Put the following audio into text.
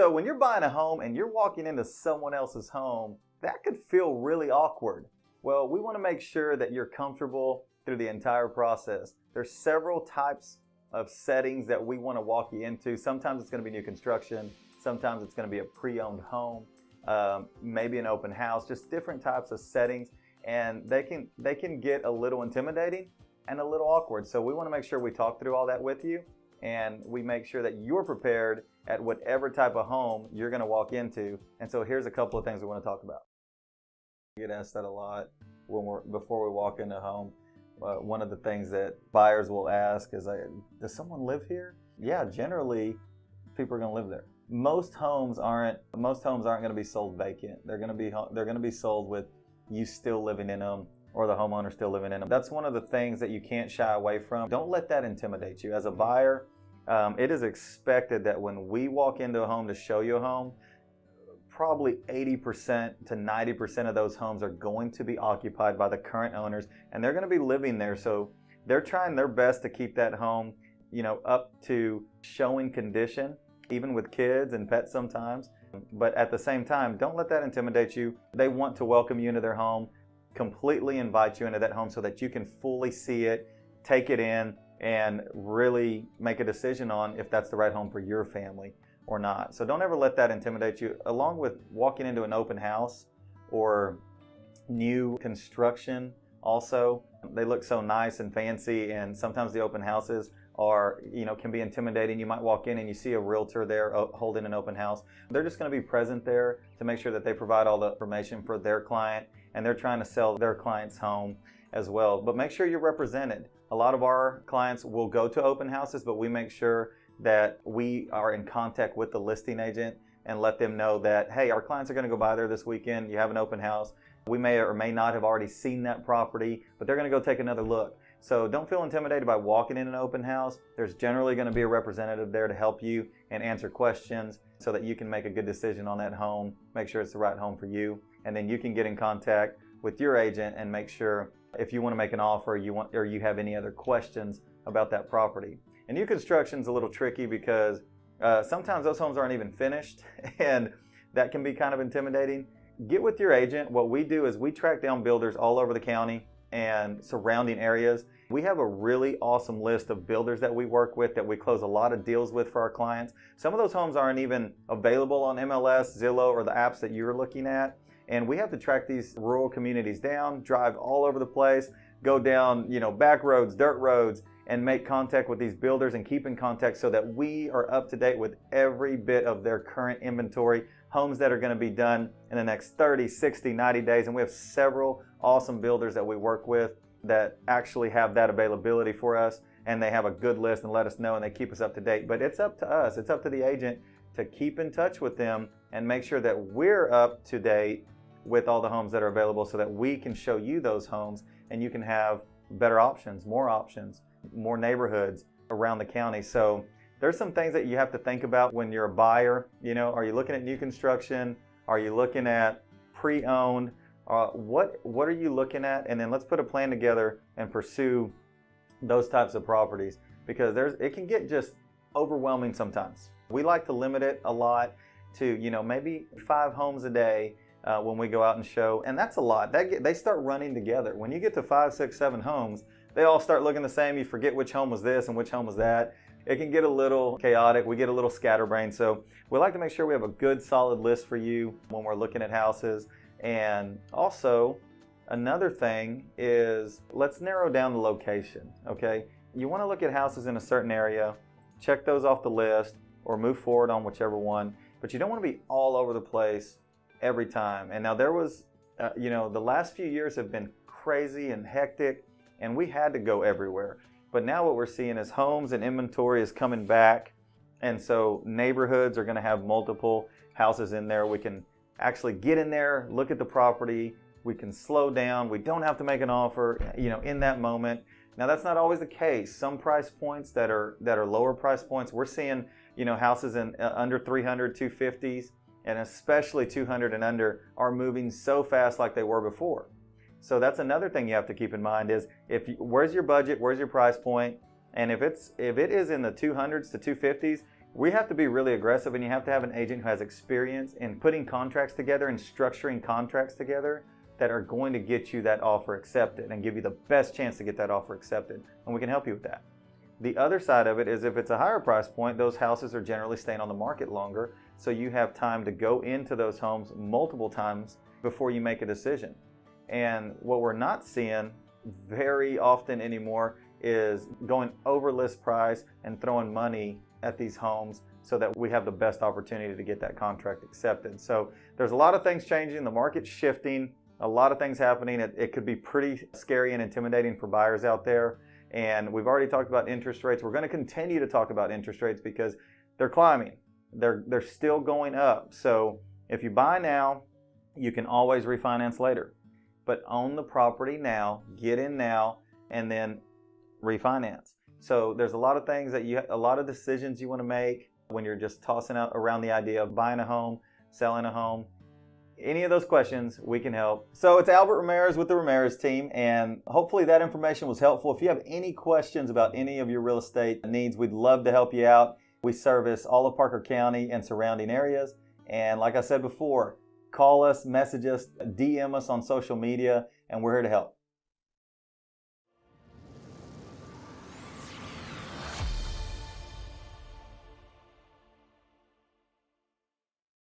So when you're buying a home and you're walking into someone else's home, that could feel really awkward. Well, we want to make sure that you're comfortable through the entire process. There's several types of settings that we want to walk you into. Sometimes it's going to be new construction. Sometimes it's going to be a pre-owned home, maybe an open house, just different types of settings. And they can get a little intimidating and a little awkward. So we want to make sure we talk through all that with you, and we make sure that you're prepared at whatever type of home you're going to walk into. And so here's a couple of things we want to talk about. We get asked that a lot before we walk into a home. One of the things that buyers will ask is, does someone live here? Yeah, generally people are going to live there. Most homes aren't going to be sold vacant. They're going to be sold with you still living in them, or the homeowner still living in them. That's one of the things that you can't shy away from. Don't let that intimidate you. As a buyer, it is expected that when we walk into a home to show you a home, probably 80% to 90% of those homes are going to be occupied by the current owners, and they're going to be living there. So they're trying their best to keep that home, up to showing condition, even with kids and pets sometimes. But at the same time, don't let that intimidate you. They want to welcome you into their home, completely invite you into that home so that you can fully see it, take it in, and really make a decision on if that's the right home for your family or not. So don't ever let that intimidate you. Along with walking into an open house or new construction also, they look so nice and fancy, and sometimes the open houses can be intimidating. You might walk in and you see a realtor there holding an open house. They're just going to be present there to make sure that they provide all the information for their client, and they're trying to sell their client's home as well. But make sure you're represented. A lot of our clients will go to open houses, but we make sure that we are in contact with the listing agent and let them know that, hey, our clients are going to go by there this weekend. You have an open house. We may or may not have already seen that property, but they're going to go take another look. So don't feel intimidated by walking in an open house. There's generally going to be a representative there to help you and answer questions so that you can make a good decision on that home, make sure it's the right home for you, and then you can get in contact with your agent and make sure if you want to make an offer, or you have any other questions about that property. And new construction is a little tricky because sometimes those homes aren't even finished, and that can be kind of intimidating. Get with your agent. What we do is we track down builders all over the county and surrounding areas. We have a really awesome list of builders that we work with, that we close a lot of deals with for our clients. Some of those homes aren't even available on MLS, Zillow, or the apps that you're looking at. And we have to track these rural communities down, drive all over the place, go down, back roads, dirt roads, and make contact with these builders and keep in contact so that we are up to date with every bit of their current inventory, homes that are going to be done in the next 30, 60, 90 days. And we have several awesome builders that we work with that actually have that availability for us, and they have a good list and let us know, and they keep us up to date. But it's up to us, it's up to the agent to keep in touch with them and make sure that we're up to date with all the homes that are available so that we can show you those homes and you can have better options, more neighborhoods around the county. So there's some things that you have to think about when you're a buyer. Are you looking at new construction? Are you looking at pre-owned? What are you looking at? And then let's put a plan together and pursue those types of properties, because it can get just overwhelming sometimes. We like to limit it a lot to maybe 5 homes a day when we go out and show, and that's a lot. They start running together. When you get to 5, 6, 7 homes, they all start looking the same. You forget which home was this and which home was that. It can get a little chaotic. We get a little scatterbrained. So we like to make sure we have a good solid list for you when we're looking at houses. And also, another thing is, let's narrow down the location, okay? You want to look at houses in a certain area, check those off the list, or move forward on whichever one, but you don't want to be all over the place every time. And now there was, the last few years have been crazy and hectic, and we had to go everywhere. But now what we're seeing is homes and inventory is coming back, and so neighborhoods are going to have multiple houses in there. We can actually get in there, look at the property, we can slow down, we don't have to make an offer, in that moment. Now that's not always the case. Some price points that are lower price points, we're seeing, houses in under 300, 250s, and especially 200 and under are moving so fast like they were before. So that's another thing you have to keep in mind is, where's your budget, where's your price point? And if it is in the 200s to 250s, We have to be really aggressive, and you have to have an agent who has experience in putting contracts together and structuring contracts together that are going to get you that offer accepted and give you the best chance to get that offer accepted. And we can help you with that. The other side of it is if it's a higher price point, those houses are generally staying on the market longer, so you have time to go into those homes multiple times before you make a decision. And what we're not seeing very often anymore is going over list price and throwing money at these homes so that we have the best opportunity to get that contract accepted. So there's a lot of things changing, the market's shifting, a lot of things happening. It could be pretty scary and intimidating for buyers out there. And we've already talked about interest rates. We're going to continue to talk about interest rates because they're climbing. They're still going up. So if you buy now, you can always refinance later. But own the property now, get in now, and then refinance. So there's a lot of things that a lot of decisions you want to make when you're just tossing out around the idea of buying a home, selling a home. Any of those questions, we can help. So it's Albert Ramirez with the Ramirez team, and hopefully that information was helpful. If you have any questions about any of your real estate needs, we'd love to help you out. We service all of Parker County and surrounding areas. And like I said before, call us, message us, DM us on social media, and we're here to help.